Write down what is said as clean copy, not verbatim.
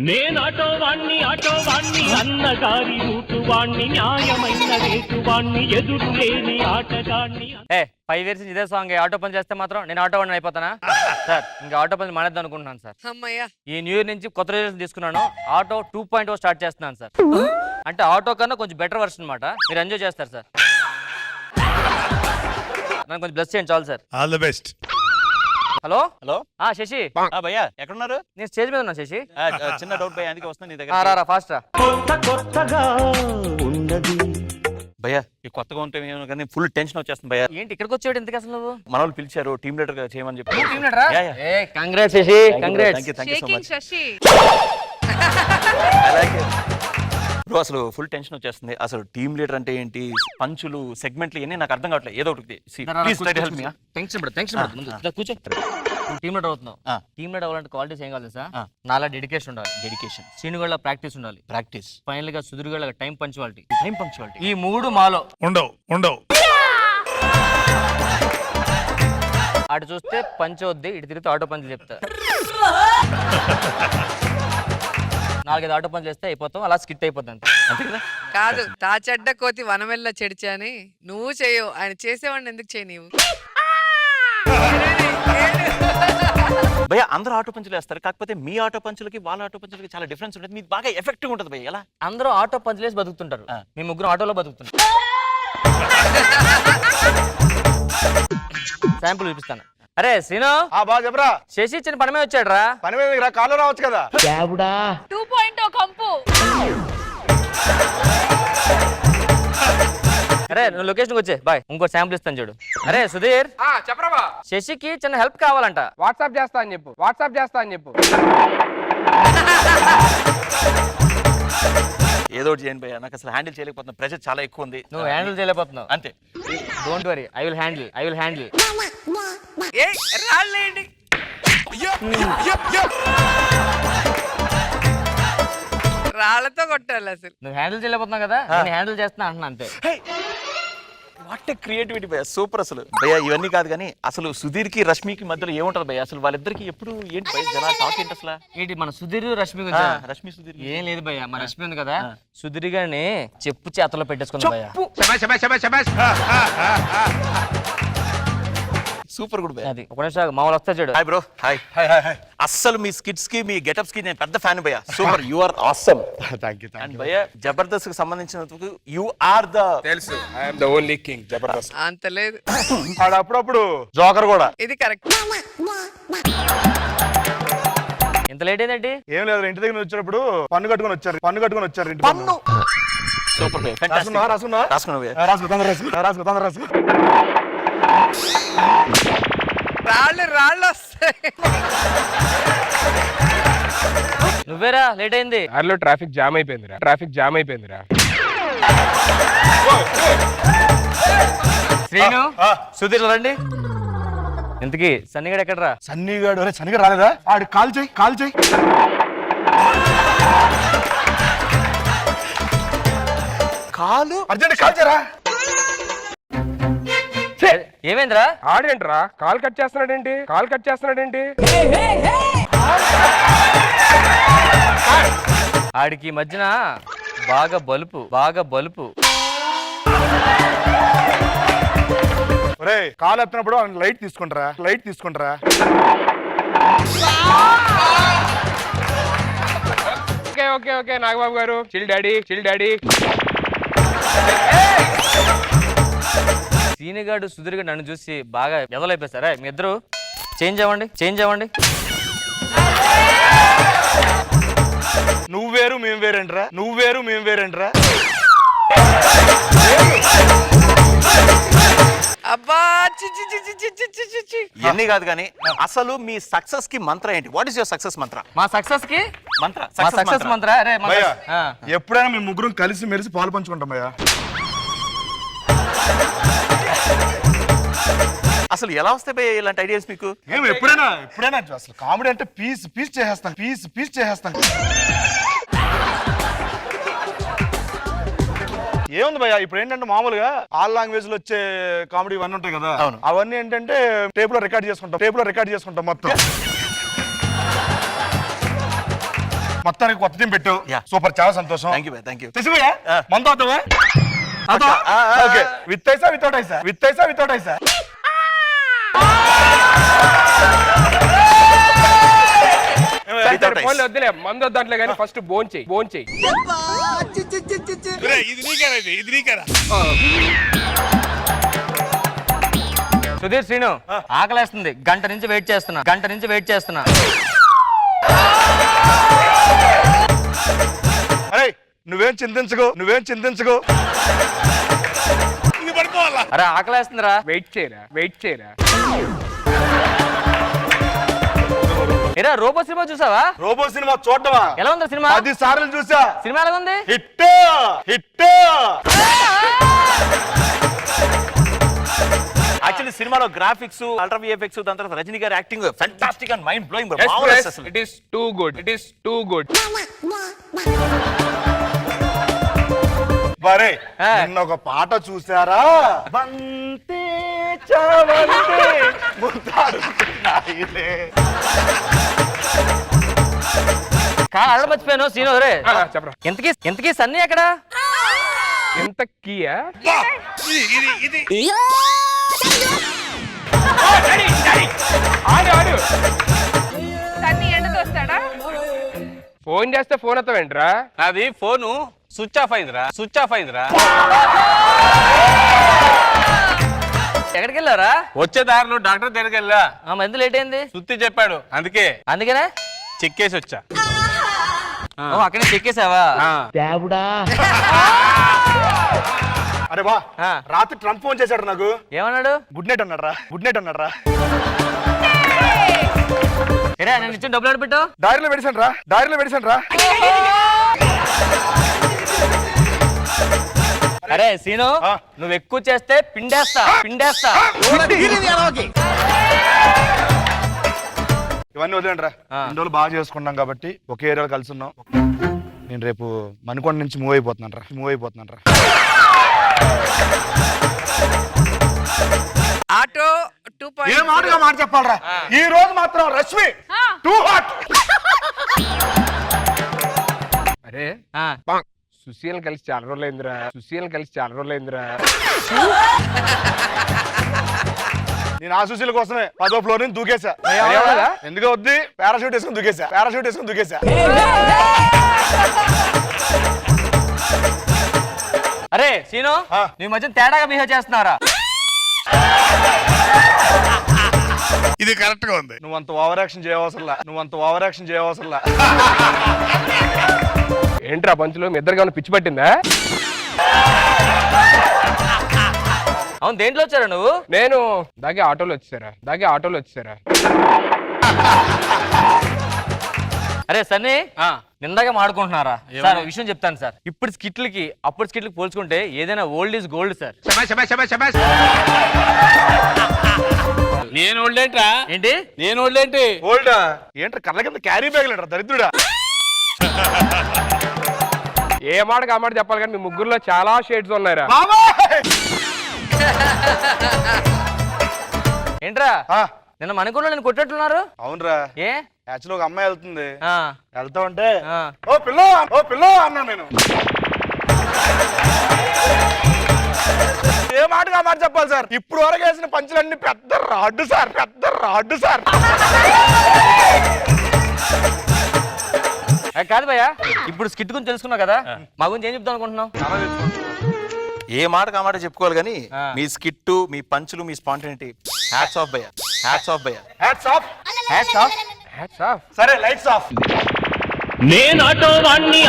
నేను ఆటో వాణ్ణి అన్నగారి రూటు వాణ్ణి న్యాయమైన రేటు వాణ్ణి ఎదురు లేని ఆటగాణ్ణి. 5 years ఇదే సాంగ్. ఆటో పని చేస్తే మాత్రం నేను ఆటో వాడిని అయిపోతానా సార్? ఇంకా ఆటో పని మానేద్దాం అనుకుంటున్నాను సార్. ఈ న్యూ ఇయర్ నుంచి కొత్త రిజల్ట్స్ తీసుకున్నాను. ఆటో 2.0 స్టార్ట్ చేస్తున్నాను సార్. అంటే ఆటో కన్నా కొంచెం బెటర్ వర్షన్ అనమాట. మీరు ఎంజాయ్ చేస్తారు సార్. నన్ను కొంచెం బ్లెస్ చేయండి చాలు sir. All the best. Hello hello Shashi భయ్యా ఎక్కడున్నారు? నేను స్టేజ్ మీద ఉన్నా శశి. చిన్న డౌట్ భయ్యా, అందుకే వస్తున్నా నీ దగ్గర. రా ఫాస్ట్ రా. కొత్తగా ఉన్నది భయ్యా ఈ కొత్తగా ఉంటే కానీ ఫుల్ టెన్షన్ వచ్చేస్తుంది భయ్యా. ఏంటి ఇక్కడికి వచ్చాడు ఎందుకు అసలు నువ్వు? మన వాళ్ళు పిలిచారు టీమ్ లీడర్ గా చేయమని చెప్పి. Congrats Shashi, congrats. అసలు ఫుల్ టెన్షన్ వచ్చేస్తుంది. అసలు టీమ్ లీడర్ అంటే ఏంటి, పంచులు, సెగ్మెంట్లు ఇవన్నీ నాకు అర్థం కావట్లేదు. ఏదో ఒకటి కూర్చో. టీమ్ లీడర్ అవుతున్నావు. టీమ్ లీడర్ అవ్వాలంటే క్వాలిటీస్ ఏం కావాలి సార్? నాలా డెడికేషన్ ఉండాలి. డెడికేషన్. శ్రీనుగళ్ళ ప్రాక్టీస్ ఉండాలి. ప్రాక్టీస్. ఫైనల్ గా సుధీర్గళ్ళ టైం పంచువాలిటీ. ఈ 3 మాలో ఉండవు. అటు చూస్తే పంచవద్ది, ఇటు తిరిగితే ఆటో పంచులు చెప్తా. 4-5 ఆటో పనులు చేస్తే అయిపోతాం. అలా స్కిట్ అయిపోతాం అంతే కదా? కాదు, తా చెడ్డ కోతి వనమెల్ల చెడిచా అని నువ్వు చేయవు, ఆయన చేసేవాడిని ఎందుకు చేయి నీవు? భయ్యా అందరూ ఆటో పంచులు వేస్తారు, కాకపోతే మీ ఆటో పంచులకి వాళ్ళ ఆటో పంచులకి చాలా డిఫరెన్స్ ఉంటుంది. మీకు బాగా ఎఫెక్టివ్ ఉంటుంది భయ్య. ఎలా? అందరూ ఆటో పంచులు వేసి బతుకుతుంటారు, మీ ముగ్గురు ఆటోలో బతుకుతుంటారు. శాంపుల్ చూపిస్తాను. అరే శ్రీను, చెప్పరా. శశి ఇచ్చిన పని మీద వచ్చాడు రా. పని మీద కాళ్ళు రావచ్చు కదా. 2.0 కంపు. అరే నువ్వు లొకేషన్ వచ్చే బాయ్. ఇంకో శాంపుల్ ఇస్తాను చూడు. అరే సుధీర్, చెప్పరా. శశికి చిన్న హెల్ప్ కావాలంట. వాట్సాప్ చేస్తా అని చెప్పు. ఏదో ఒకటి చేయండి భయ్యా, నాకు అసలు హ్యాండిల్ చేయలేకపోతున్నా. ప్రెషర్ చాలా ఎక్కువ ఉంది. నువ్వు హ్యాండిల్ చేయలేకపోతున్నావు అంతే. Don't worry, I will handle. రాళ్ళేంటి? రాళ్లతో కొట్టాలి అసలు. నువ్వు హ్యాండిల్ చేయలేకపోతున్నావు కదా, నేను హ్యాండిల్ చేస్తున్నా అంటున్నా అంతే. వాట్ ఏ క్రియేటివిటీ భయ్యా, సూపర్. అసలు భయ్యా ఇవన్నీ కాదు కానీ అసలు సుధీర్ కి రష్మికి మధ్యలో ఏముంటది భయ్యా? అసలు వాళ్ళిద్దరికి ఎప్పుడు ఏంటి భయ్యా జనాలు టాక్ ఏంటి అసలు? ఏంటి మన సుధీర్ రష్మి రష్మి సుధీర్ ఏం లేదు భయ్యా. మన రష్మి ఉంది కదా, సుధీర్ గారిని చెప్పు చేతలో పెట్టేసుకుంది భయ్యా. సూపర్ గుడ్ భయ్యా. అది ఒక నిమిషం మామూలు వస్తా చూడు. Hi bro. హాయ్. అస్సలు మీ స్కిట్స్ కి మీ గెటప్స్ కి నేను పెద్ద ఫ్యాన్ భయ్యా. Super, you are awesome. Thank you. And భయ్యా జబర్దస్త్ కి సంబంధించినందుకు యు ఆర్ ద తెలుసు, I am the only king Jabardasth. అంత లేదు, అప్పుడప్పుడు జోకర్ కూడా. ఇది కరెక్ట్. ఇంత లేట్ ఏంటండి? ఏం లేదు, ఇంటి దగ్గర వచ్చినప్పుడు పన్ను కట్టుకొని వచ్చారు ఇంటి పన్ను. సూపర్ భయ్యా. రాసుకున్నా భయ్యా. రాసుకో. రాళ్ళు వస్తాయి. నువ్వేరా లేట్ అయింది. దారిలో ట్రాఫిక్ జామ్ అయిపోయిందిరా. శ్రీను, సుధీర్ రండి. ఇంతకీ సన్నిగాడు ఎక్కడరా? సన్నీగాడు రాలేదా? ఆడు కాల్ చేయి. కాలు అర్జెంట్ కాల్ చేయరా. ఏమైందిరా? ఆడేంట్రా కాల్ కట్ చేస్తున్నాడేంటి? ఆడికి మధ్యన బాగా బలుపు. ఒరేయ్ కాల్ ఎత్తినప్పుడు లైట్ తీసుకుంటారా. ఓకే నాగబాబు గారు, చిల్ డాడీ. సీనిగాడు సుధీర్ గారు నన్ను చూసి బాగా ఎదలైపోతారా? మీ ఇద్దరు చేంజ్ అవ్వండి. నువ్వు వేరు మేము వేరేంట్రా. అబ్బా ఇవన్నీ కాదు కానీ అసలు మీ సక్సెస్ కి మంత్రం ఏంటి? వాట్ ఇస్ యువర్ సక్సెస్ మంత్ర? మా సక్సెస్ కి సక్సెస్ మంత్ర. అరే ఎప్పుడైనా మేము ముగ్గురం కలిసి మెలిసి పాలు పంచుకుంటాం భయ్యా. అసలు ఎలా వస్తాయి భయ్యా ఇలాంటి ఐడియాస్ మీకు? ఎప్పుడైనా అసలు కామెడీ అంటే పీస్ చేసేస్తాను. ఏముంది భయ్యా, ఇప్పుడు ఏంటంటే మామూలుగా ఆల్ లాంగ్వేజ్ లో వచ్చే కామెడీ ఇవన్నీ ఉంటాయి కదా, అవన్నీ ఏంటంటే టేప్ లో రికార్డ్ చేసుకుంటాం మొత్తం. మొత్తానికి కొత్త టీం పెట్టు. Yeah. సూపర్, చాలా సంతోషం. Thank you thank you. శశిభయ్య మందు అవుతావా? ఓకే, విత్ ఐసా వితౌట్ ఐసా? విత్ ఐసా వితౌట్ ఐసా? వద్దులే, మందు వద్దంట్లే కానీ ఫస్ట్ బోన్ చెయ్యి. సుధీర్, శ్రీను, ఆకలేస్తుంది. గంట నుంచి వెయిట్ చేస్తున్నా. అరే నువ్వేం చింతించుకో. అరే ఆకలేస్తుందిరా. వెయిట్ చేయరా. ఏరా రోబో సినిమా చూసావా? రోబో సినిమా చూడటమా? ఎలా ఉంది సినిమా? 10 సార్లు చూసా. సినిమా ఎలా ఉంది? హిట్. యాక్చువల్లీ సినిమాలో గ్రాఫిక్స్, అల్ట్రా విఎఫ్ఎక్స్, దాని తర్వాత రజనీ గారి acting fantastic and mind blowing. It is too good. మరే నిన్న ఒక పాట చూసారా? బంతే చావంతే ముద్దాడుతున్నాయిలే. అలా మర్చిపోయాను శ్రీను. రే చెప్పరా, ఎంతకీ సన్నీ ఎక్కడ? ఎంత కీయా? ఆడు సన్నీ ఎండతో వస్తాడా? ఫోన్ చేస్తే ఫోన్ ఎత్తవేంట్రా? అది ఫోను స్విచ్ ఆఫ్ అయిందిరా. ఎక్కడికి వెళ్ళారా? వచ్చే దారిలో డాక్టర్ దగ్గరికి వెళ్ళా. మందు లేట్ అయింది. సుత్తి చెప్పాడు, అందుకనే చెక్కేసి వచ్చా. అక్కడే చెక్కేసావా? అరే బా, రాత్రి ట్రంప్ ఫోన్ చేశాడు నాకు. ఏమన్నాడు? గుడ్ నైట్ అన్నాడు రా. ఏరా నేను ఇచ్చిన డబ్బులు పెట్టు. డైరీలో పెడిసాను రా. అరే సీను, నువ్వు ఎక్కువ చేస్తే పిండేస్తా. ఇవన్నీ వదిలేండి రా. 2 రోజులు బాగా చేసుకున్నాం కాబట్టి ఒకే ఏరియాలో కలిసి ఉన్నాం. నేను రేపు మణికొండ నుంచి మూవ్ అయిపోతున్నాను రా. ఆటో 2.0 ఏ మాటగా మాట చెప్పాలరా? ఈ రోజు మాత్రం రష్మి టూ హాట్. అరే సుశీల్ కలిసి చాలా రోజులైందిరా. నేను ఆ సుశీల కోసమే 10వ ఫ్లోర్ నుంచి దూకేసా. ఎందుకు వద్ది? పారాషూట్ వేసుకుని దూకేసా. అరే సీను, నీ మధ్య తేడాగా బిహేవ్ చేస్తున్నారా? ఇది కరెక్ట్ గా ఉంది. నువ్వు అంత ఓవర్ యాక్షన్ చేయవసరంలా. ఏంట్రా పంచులు, మీ ఇద్దరికి ఏమైనా పిచ్చి పట్టిందా? అవును, దేంట్లో వచ్చారా నువ్వు? నేను దాగే ఆటోలో వచ్చేసారా. అరే సన్నీ, నిందాగా మాడుకుంటున్నారా? సార్ ఒక విషయం చెప్తాను సార్. ఇప్పుడు స్కిట్లకి అప్పుడు స్కిట్లకి పోల్చుకుంటే ఏదైనా ఓల్డ్ ఈజ్ గోల్డ్ సార్. నేను ఓల్డేంట్రా? ఏంటి ఓల్డా ఏంట్రా? కళ్ళ కింద క్యారీ బ్యాగ్ లేట్రా దరిద్రుడా. ఏ మాటకి ఆ మాట చెప్పాలి కానీ మీ ముగ్గురులో చాలా షేడ్స్ ఉన్నాయిరా. ఏంట్రా నిన్న మణికొండలో నేను కొట్టేట్టున్నారు? అవునరా. ఏ యాక్చువల్ ఒక అమ్మాయి వెళ్తుంది. వెళ్తా ఉంటే ఆ. ఓ పిల్ల అన్నా నేను. ఏ మాటగా మాట చెప్పాలి సార్? ఇప్పుడు వరకు వేసిన పంచులన్నీ పెద్ద రాడ్డు సార్. కాదు భయ్యా, ఇప్పుడు స్కిట్ గురించి తెలుసుకున్నావు కదా, మా గురించి ఏం చెప్తాం అనుకుంటున్నావు? ఏ మాటకు ఆ మాట చెప్పుకోవాలి కానీ మీ స్కిట్, మీ పంచులు, మీ స్పాంటనిటీ హ్యాట్స్ ఆఫ్ భయ్యా. Hats off. సరే లైట్స్ ఆఫ్. నేను ఆటో వాణ్ణి